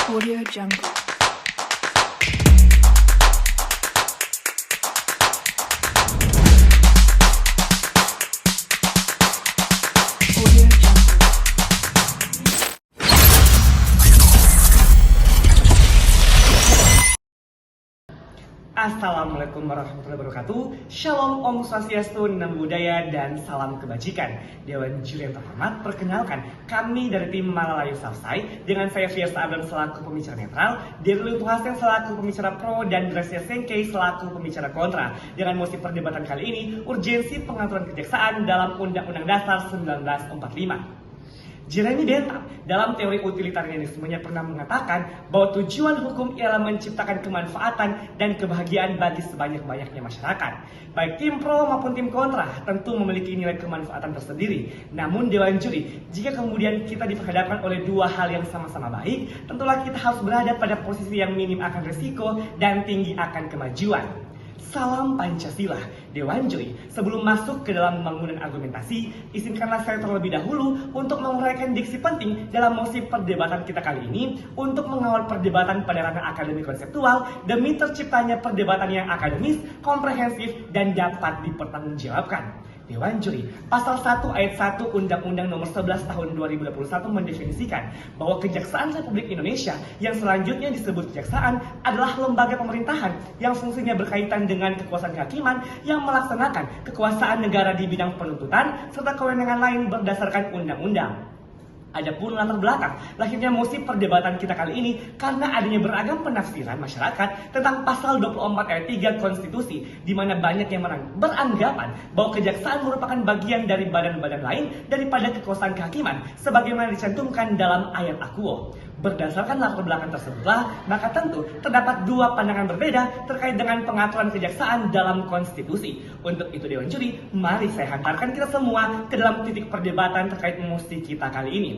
Audio Jungle. Audio Jungle. Assalamualaikum warahmatullahi wabarakatuh. Shalom, Om Swastiastu, Namo Buddhaya, dan salam kebajikan. Dewan juri yang terhormat, perkenalkan kami dari tim Malalayu Safsai dengan saya Fiersa Abram selaku pembicara netral, Dirlu Tuhasen selaku pembicara pro, dan Gracia Sengkei selaku pembicara kontra. Dengan mosi perdebatan kali ini, urgensi pengaturan kejaksaan dalam Undang-Undang Dasar 1945. Jeremy Bentham dalam teori utilitarianismenya pernah mengatakan bahwa tujuan hukum ialah menciptakan kemanfaatan dan kebahagiaan bagi sebanyak-banyaknya masyarakat. Baik tim pro maupun tim kontra tentu memiliki nilai kemanfaatan tersendiri. Namun Dewan Juri, jika kemudian kita diperhadapkan oleh dua hal yang sama-sama baik, tentulah kita harus berada pada posisi yang minim akan risiko dan tinggi akan kemajuan. Salam Pancasila, Dewan Juri. Sebelum masuk ke dalam bangunan argumentasi, izinkanlah saya terlebih dahulu untuk menguraikan diksi penting dalam mosi perdebatan kita kali ini untuk mengawal perdebatan pada ranah akademik konseptual demi terciptanya perdebatan yang akademis, komprehensif, dan dapat dipertanggungjawabkan. Dewan Juri, Pasal 1 Ayat 1 Undang-Undang Nomor 11 Tahun 2021 mendefinisikan bahwa Kejaksaan Republik Indonesia yang selanjutnya disebut kejaksaan adalah lembaga pemerintahan yang fungsinya berkaitan dengan kekuasaan kehakiman yang melaksanakan kekuasaan negara di bidang penuntutan serta kewenangan lain berdasarkan undang-undang. Adapun latar belakang lahirnya mosi perdebatan kita kali ini karena adanya beragam penafsiran masyarakat tentang pasal 24 ayat 3 konstitusi, di mana banyak yang beranggapan bahwa kejaksaan merupakan bagian dari badan-badan lain daripada kekuasaan kehakiman sebagaimana dicantumkan dalam ayat akuo. Berdasarkan latar belakang tersebutlah, maka tentu terdapat dua pandangan berbeda terkait dengan pengaturan kejaksaan dalam konstitusi. Untuk itu Dewan Juri, mari saya hantarkan kita semua ke dalam titik perdebatan terkait mosi kita kali ini.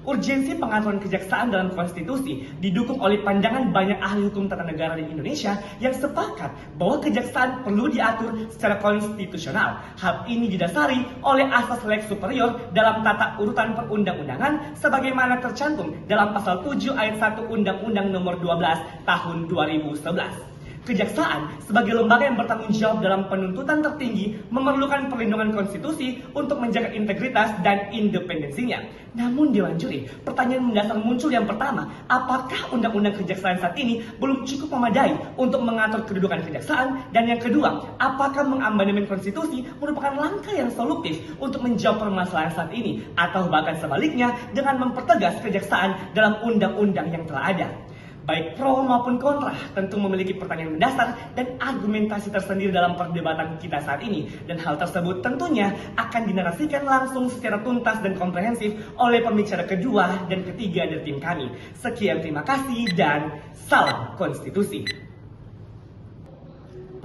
Urgensi pengaturan kejaksaan dalam konstitusi didukung oleh pandangan banyak ahli hukum tata negara di Indonesia yang sepakat bahwa kejaksaan perlu diatur secara konstitusional. Hal ini didasari oleh asas lex superior dalam tata urutan perundang-undangan sebagaimana tercantum dalam pasal 7 ayat 1 Undang-Undang Nomor 12 Tahun 2011. Kejaksaan sebagai lembaga yang bertanggung jawab dalam penuntutan tertinggi memerlukan perlindungan konstitusi untuk menjaga integritas dan independensinya. Namun Dewan Juri, pertanyaan mendasar muncul yang pertama, apakah undang-undang kejaksaan saat ini belum cukup memadai untuk mengatur kedudukan kejaksaan? Dan yang kedua, apakah mengamandemen konstitusi merupakan langkah yang solutif untuk menjawab permasalahan saat ini? Atau bahkan sebaliknya dengan mempertegas kejaksaan dalam undang-undang yang telah ada? Baik pro maupun kontra tentu memiliki pertanyaan mendasar dan argumentasi tersendiri dalam perdebatan kita saat ini. Dan hal tersebut tentunya akan dinarasikan langsung secara tuntas dan komprehensif oleh pembicara kedua dan ketiga dari tim kami. Sekian, terima kasih, dan salam konstitusi.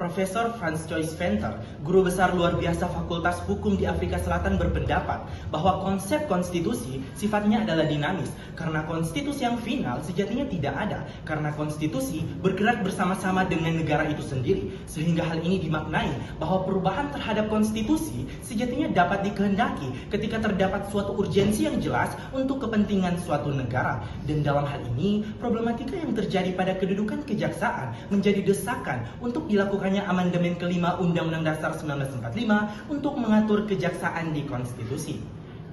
Profesor Franz Joyce Venter, guru besar luar biasa Fakultas Hukum di Afrika Selatan, berpendapat bahwa konsep konstitusi sifatnya adalah dinamis karena konstitusi yang final sejatinya tidak ada, karena konstitusi bergerak bersama-sama dengan negara itu sendiri, sehingga hal ini dimaknai bahwa perubahan terhadap konstitusi sejatinya dapat dikehendaki ketika terdapat suatu urgensi yang jelas untuk kepentingan suatu negara. Dan dalam hal ini, problematika yang terjadi pada kedudukan kejaksaan menjadi desakan untuk dilakukan amandemen kelima Undang-Undang Dasar 1945 untuk mengatur kejaksaan di konstitusi.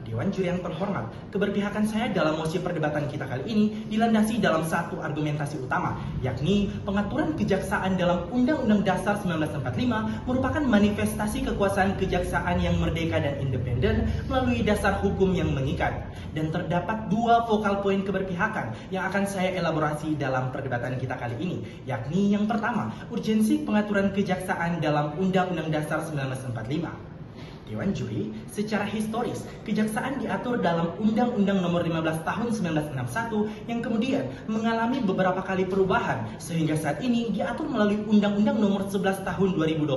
Dewan Juri yang terhormat, keberpihakan saya dalam mosi perdebatan kita kali ini dilandasi dalam satu argumentasi utama, yakni pengaturan kejaksaan dalam Undang-Undang Dasar 1945 merupakan manifestasi kekuasaan kejaksaan yang merdeka dan independen melalui dasar hukum yang mengikat. Dan terdapat dua vokal poin keberpihakan yang akan saya elaborasi dalam perdebatan kita kali ini, yakni yang pertama, urgensi pengaturan kejaksaan dalam Undang-Undang Dasar 1945. Dewan Juri, secara historis, kejaksaan diatur dalam Undang-Undang Nomor 15 Tahun 1961 yang kemudian mengalami beberapa kali perubahan sehingga saat ini diatur melalui Undang-Undang Nomor 11 Tahun 2021,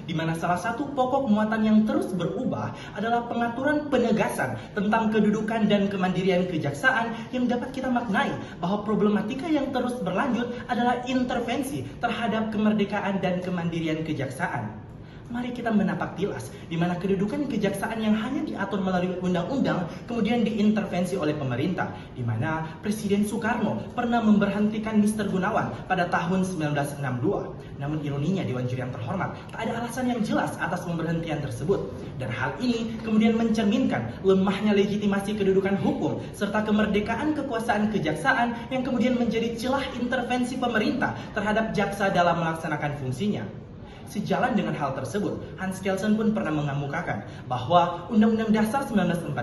di mana salah satu pokok muatan yang terus berubah adalah pengaturan penegasan tentang kedudukan dan kemandirian kejaksaan yang dapat kita maknai bahwa problematika yang terus berlanjut adalah intervensi terhadap kemerdekaan dan kemandirian kejaksaan. Mari kita menapak tilas di mana kedudukan kejaksaan yang hanya diatur melalui undang-undang kemudian diintervensi oleh pemerintah, di mana Presiden Soekarno pernah memberhentikan Mr. Gunawan pada tahun 1962. Namun ironinya Dewan Juri yang terhormat, tak ada alasan yang jelas atas pemberhentian tersebut. Dan hal ini kemudian mencerminkan lemahnya legitimasi kedudukan hukum serta kemerdekaan kekuasaan kejaksaan yang kemudian menjadi celah intervensi pemerintah terhadap jaksa dalam melaksanakan fungsinya. Sejalan dengan hal tersebut, Hans Kelsen pun pernah mengemukakan bahwa Undang-Undang Dasar 1945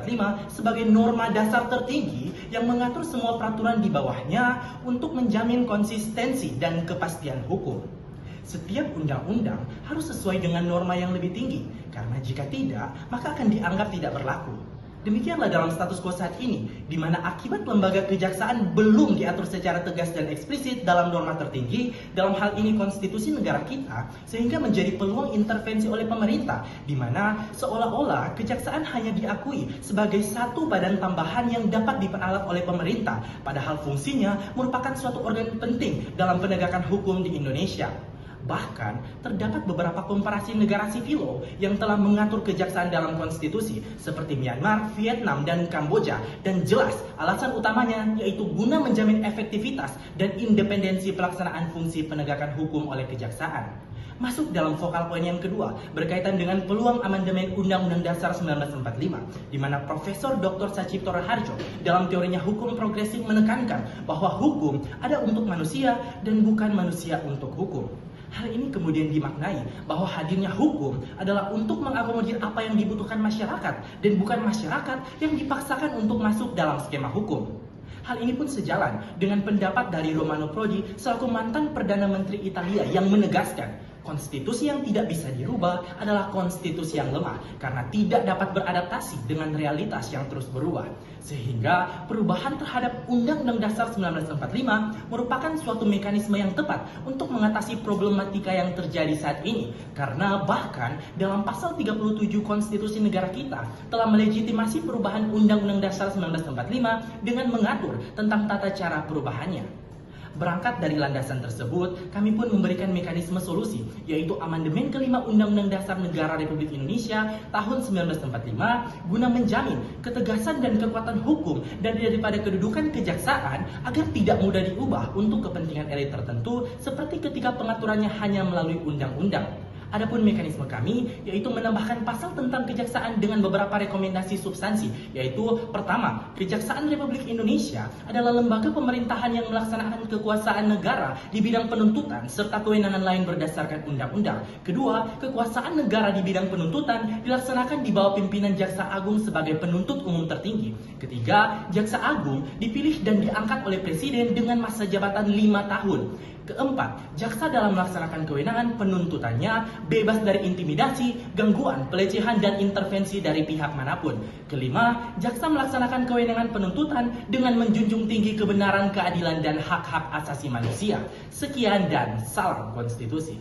sebagai norma dasar tertinggi yang mengatur semua peraturan di bawahnya untuk menjamin konsistensi dan kepastian hukum. Setiap undang-undang harus sesuai dengan norma yang lebih tinggi, karena jika tidak, maka akan dianggap tidak berlaku. Demikianlah dalam status quo saat ini, di mana akibat lembaga kejaksaan belum diatur secara tegas dan eksplisit dalam norma tertinggi, dalam hal ini konstitusi negara kita, sehingga menjadi peluang intervensi oleh pemerintah, di mana seolah-olah kejaksaan hanya diakui sebagai satu badan tambahan yang dapat diperalat oleh pemerintah, padahal fungsinya merupakan suatu organ penting dalam penegakan hukum di Indonesia. Bahkan, terdapat beberapa komparasi negara sivilo yang telah mengatur kejaksaan dalam konstitusi, seperti Myanmar, Vietnam, dan Kamboja. Dan jelas, alasan utamanya yaitu guna menjamin efektivitas dan independensi pelaksanaan fungsi penegakan hukum oleh kejaksaan. Masuk dalam vokal poin yang kedua, berkaitan dengan peluang amandemen Undang-Undang Dasar 1945, di mana Profesor Dr. Sacipto Raharjo dalam teorinya hukum progresif menekankan bahwa hukum ada untuk manusia dan bukan manusia untuk hukum. Hal ini kemudian dimaknai bahwa hadirnya hukum adalah untuk mengakomodir apa yang dibutuhkan masyarakat dan bukan masyarakat yang dipaksakan untuk masuk dalam skema hukum. Hal ini pun sejalan dengan pendapat dari Romano Prodi selaku mantan Perdana Menteri Italia yang menegaskan konstitusi yang tidak bisa dirubah adalah konstitusi yang lemah karena tidak dapat beradaptasi dengan realitas yang terus berubah. Sehingga perubahan terhadap Undang-Undang Dasar 1945 merupakan suatu mekanisme yang tepat untuk mengatasi problematika yang terjadi saat ini. Karena bahkan dalam pasal 37 konstitusi negara kita telah melegitimasi perubahan Undang-Undang Dasar 1945 dengan mengatur tentang tata cara perubahannya. Berangkat dari landasan tersebut, kami pun memberikan mekanisme solusi, yaitu amandemen kelima Undang-Undang Dasar Negara Republik Indonesia tahun 1945 guna menjamin ketegasan dan kekuatan hukum dan daripada kedudukan kejaksaan agar tidak mudah diubah untuk kepentingan elit tertentu seperti ketika pengaturannya hanya melalui undang-undang. Adapun mekanisme kami yaitu menambahkan pasal tentang kejaksaan dengan beberapa rekomendasi substansi, yaitu pertama, Kejaksaan Republik Indonesia adalah lembaga pemerintahan yang melaksanakan kekuasaan negara di bidang penuntutan serta kewenangan lain berdasarkan undang-undang. Kedua, kekuasaan negara di bidang penuntutan dilaksanakan di bawah pimpinan Jaksa Agung sebagai penuntut umum tertinggi. Ketiga, Jaksa Agung dipilih dan diangkat oleh Presiden dengan masa jabatan 5 tahun. Keempat, jaksa dalam melaksanakan kewenangan penuntutannya bebas dari intimidasi, gangguan, pelecehan, dan intervensi dari pihak manapun. Kelima, jaksa melaksanakan kewenangan penuntutan dengan menjunjung tinggi kebenaran, keadilan, dan hak-hak asasi manusia. Sekian dan salam konstitusi.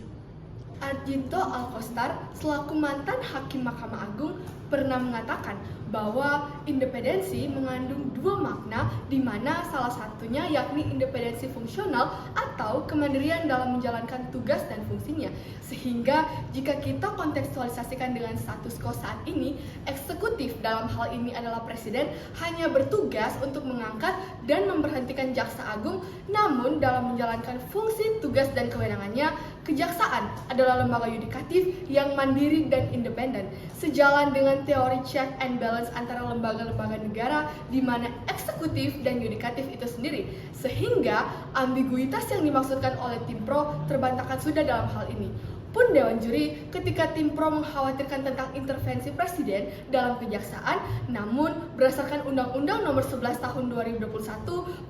Adjito Alkostar selaku mantan Hakim Mahkamah Agung pernah mengatakan bahwa independensi mengandung dua makna, di mana salah satunya yakni independensi fungsional atau kemandirian dalam menjalankan tugas dan fungsinya. Sehingga jika kita kontekstualisasikan dengan status quo saat ini, eksekutif dalam hal ini adalah Presiden hanya bertugas untuk mengangkat dan memberhentikan Jaksa Agung, namun dalam menjalankan fungsi, tugas, dan kewenangannya, kejaksaan adalah lembaga yudikatif yang mandiri dan independen, sejalan dengan teori check and balance antara lembaga-lembaga negara di mana eksekutif dan yudikatif itu sendiri, sehingga ambiguitas yang dimaksudkan oleh tim pro terbantahkan sudah dalam hal ini. Pun Dewan Juri ketika tim pro mengkhawatirkan tentang intervensi Presiden dalam kejaksaan, namun berdasarkan Undang-Undang Nomor 11 Tahun 2021,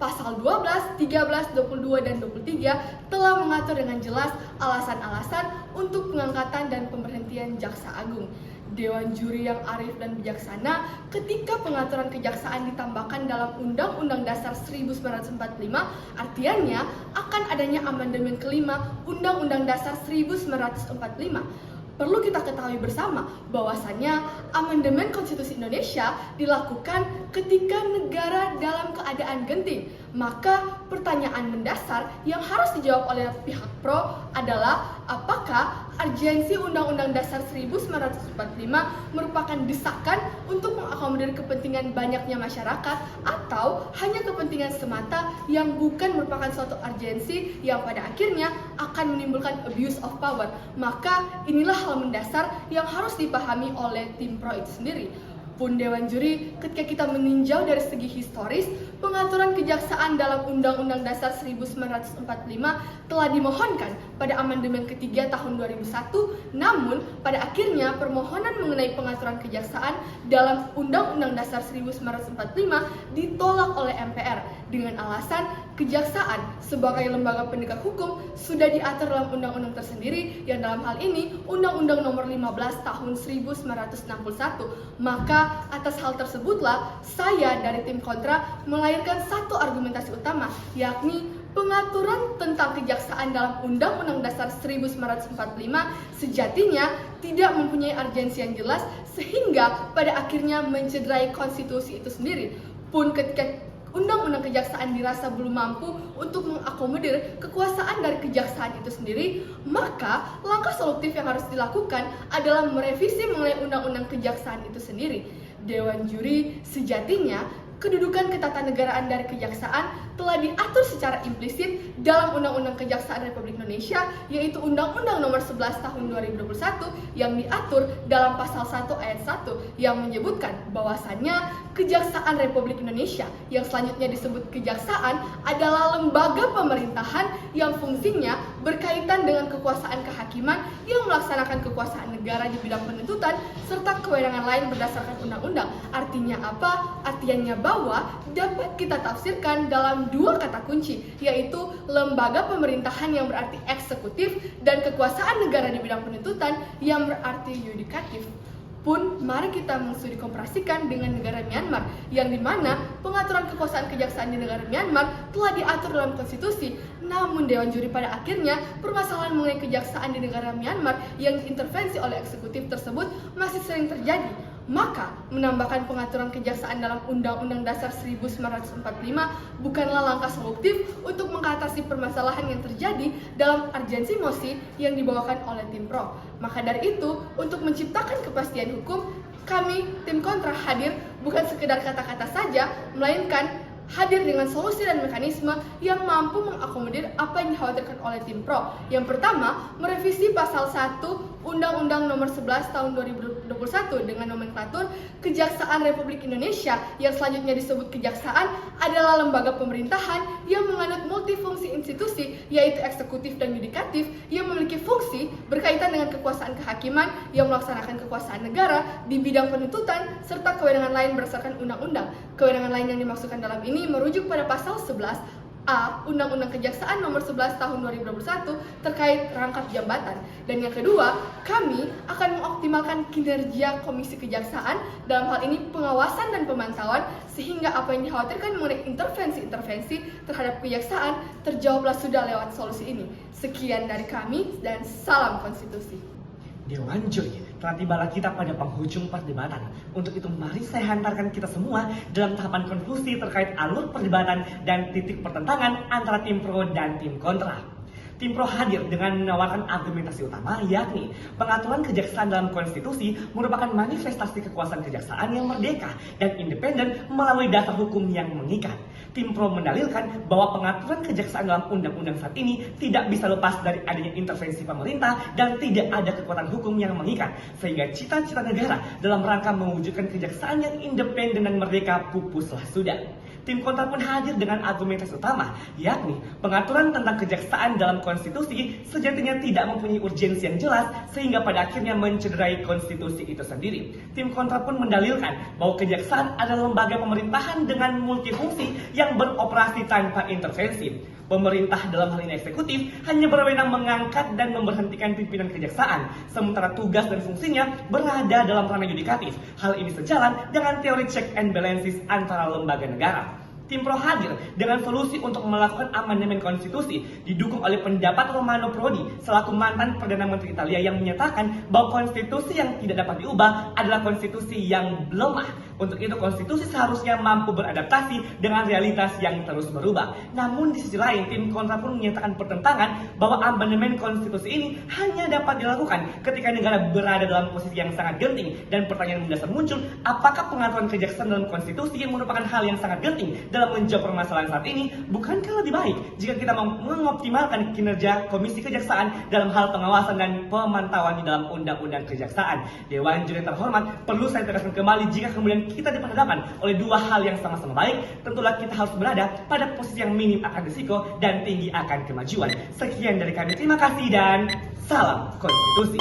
Pasal 12, 13, 22, dan 23 telah mengatur dengan jelas alasan-alasan untuk pengangkatan dan pemberhentian Jaksa Agung. Dewan Juri yang arif dan bijaksana ketika pengaturan kejaksaan ditambahkan dalam Undang-Undang Dasar 1945, artinya akan adanya amandemen kelima Undang-Undang Dasar 1945. Perlu kita ketahui bersama bahwasannya amandemen Konstitusi Indonesia dilakukan ketika negara dalam keadaan genting. Maka pertanyaan mendasar yang harus dijawab oleh pihak pro adalah apakah urgensi Undang-Undang Dasar 1945 merupakan desakan untuk mengakomodir kepentingan banyaknya masyarakat atau hanya kepentingan semata yang bukan merupakan suatu urgensi yang pada akhirnya akan menimbulkan abuse of power. Maka inilah hal mendasar yang harus dipahami oleh tim pro itu sendiri. Pun Dewan Juri, ketika kita meninjau dari segi historis, pengaturan kejaksaan dalam Undang-Undang Dasar 1945 telah dimohonkan pada amandemen ketiga tahun 2001, namun pada akhirnya permohonan mengenai pengaturan kejaksaan dalam Undang-Undang Dasar 1945 ditolak oleh MPR dengan alasan kejaksaan sebagai lembaga penegak hukum sudah diatur dalam undang-undang tersendiri yang dalam hal ini Undang-Undang Nomor 15 Tahun 1961. Maka atas hal tersebutlah saya dari tim kontra melahirkan satu argumentasi utama, yakni pengaturan tentang kejaksaan dalam Undang-Undang Dasar 1945 sejatinya tidak mempunyai urgensi yang jelas sehingga pada akhirnya mencederai konstitusi itu sendiri. Pun ketika Undang-Undang Kejaksaan dirasa belum mampu untuk mengakomodir kekuasaan dari kejaksaan itu sendiri, maka langkah solutif yang harus dilakukan adalah merevisi mengenai Undang-Undang Kejaksaan itu sendiri. Dewan Juri, sejatinya kedudukan ketatanegaraan dari kejaksaan telah diatur secara implisit dalam Undang-Undang Kejaksaan Republik Indonesia, yaitu Undang-Undang Nomor 11 Tahun 2021 yang diatur dalam pasal 1 ayat 1 yang menyebutkan bahwasannya Kejaksaan Republik Indonesia yang selanjutnya disebut kejaksaan adalah lembaga pemerintahan yang fungsinya berkaitan dengan kekuasaan kehakiman yang melaksanakan kekuasaan negara di bidang penuntutan serta kewenangan lain berdasarkan undang-undang. Artinya apa? Artinya bahwa dapat kita tafsirkan dalam dua kata kunci, yaitu lembaga pemerintahan yang berarti eksekutif dan kekuasaan negara di bidang penuntutan yang berarti yudikatif. Pun mari kita mengstudi komparasikan dengan negara Myanmar, yang dimana pengaturan kekuasaan kejaksaan di negara Myanmar telah diatur dalam konstitusi. Namun Dewan Juri pada akhirnya permasalahan mengenai kejaksaan di negara Myanmar yang diintervensi oleh eksekutif tersebut masih sering terjadi. Maka menambahkan pengaturan kejaksaan dalam Undang-Undang Dasar 1945 bukanlah langkah solutif untuk mengatasi permasalahan yang terjadi dalam urgensi mosi yang dibawakan oleh tim pro. Maka dari itu, untuk menciptakan kepastian hukum, kami tim kontra hadir bukan sekedar kata-kata saja, melainkan hadir dengan solusi dan mekanisme yang mampu mengakomodir apa yang dikhawatirkan oleh tim pro. Yang pertama, merevisi pasal 1 Undang-Undang Nomor 11 Tahun 2021 dengan nomenklatur Kejaksaan Republik Indonesia yang selanjutnya disebut kejaksaan adalah lembaga pemerintahan yang menganut multifungsi institusi, yaitu eksekutif dan yudikatif, yang memiliki fungsi berkaitan dengan kekuasaan kehakiman yang melaksanakan kekuasaan negara di bidang penuntutan serta kewenangan lain berdasarkan undang-undang. Kewenangan lain yang dimaksudkan dalam ini merujuk pada pasal 11 A Undang-Undang Kejaksaan Nomor 11 Tahun 2021 terkait rangkap jabatan. Dan yang kedua, kami akan mengoptimalkan kinerja Komisi Kejaksaan dalam hal ini pengawasan dan pemantauan sehingga apa yang dikhawatirkan mengenai intervensi-intervensi terhadap kejaksaan terjawablah sudah lewat solusi ini. Sekian dari kami dan salam konstitusi. Dewan Juri, telah tibalah kita pada penghujung perdebatan. Untuk itu mari saya hantarkan kita semua dalam tahapan konklusi terkait alur perdebatan dan titik pertentangan antara tim pro dan tim kontra. Tim pro hadir dengan menawarkan argumentasi utama, yakni pengaturan kejaksaan dalam konstitusi merupakan manifestasi kekuasaan kejaksaan yang merdeka dan independen melalui dasar hukum yang mengikat. Tim pro mendalilkan bahwa pengaturan kejaksaan dalam undang-undang saat ini tidak bisa lepas dari adanya intervensi pemerintah dan tidak ada kekuatan hukum yang mengikat, sehingga cita-cita negara dalam rangka mewujudkan kejaksaan yang independen dan merdeka pupuslah sudah. Tim kontra pun hadir dengan argumentasi utama, yakni pengaturan tentang kejaksaan dalam konstitusi sejatinya tidak mempunyai urgensi yang jelas sehingga pada akhirnya mencederai konstitusi itu sendiri. Tim kontra pun mendalilkan bahwa kejaksaan adalah lembaga pemerintahan dengan multifungsi yang beroperasi tanpa intervensi. Pemerintah dalam hal ini eksekutif hanya berwenang mengangkat dan memberhentikan pimpinan kejaksaan, sementara tugas dan fungsinya berada dalam ranah yudikatif. Hal ini sejalan dengan teori check and balances antara lembaga negara. Tim pro hadir dengan solusi untuk melakukan amandemen konstitusi didukung oleh pendapat Romano Prodi selaku mantan Perdana Menteri Italia yang menyatakan bahwa konstitusi yang tidak dapat diubah adalah konstitusi yang lemah. Untuk itu konstitusi seharusnya mampu beradaptasi dengan realitas yang terus berubah. Namun di sisi lain, tim kontra pun menyatakan pertentangan bahwa amandemen konstitusi ini hanya dapat dilakukan ketika negara berada dalam posisi yang sangat genting. Dan pertanyaan mendasar muncul, apakah pengaturan kejaksaan dalam konstitusi yang merupakan hal yang sangat genting dalam menjawab permasalahan saat ini? Bukankah lebih baik jika kita mengoptimalkan kinerja Komisi Kejaksaan dalam hal pengawasan dan pemantauan di dalam Undang-Undang Kejaksaan? Dewan Juri yang terhormat, perlu saya tegaskan kembali, jika kemudian kita diperhadapkan oleh dua hal yang sama-sama baik, tentulah kita harus berada pada posisi yang minim akan risiko dan tinggi akan kemajuan. Sekian dari kami, terima kasih dan salam konstitusi.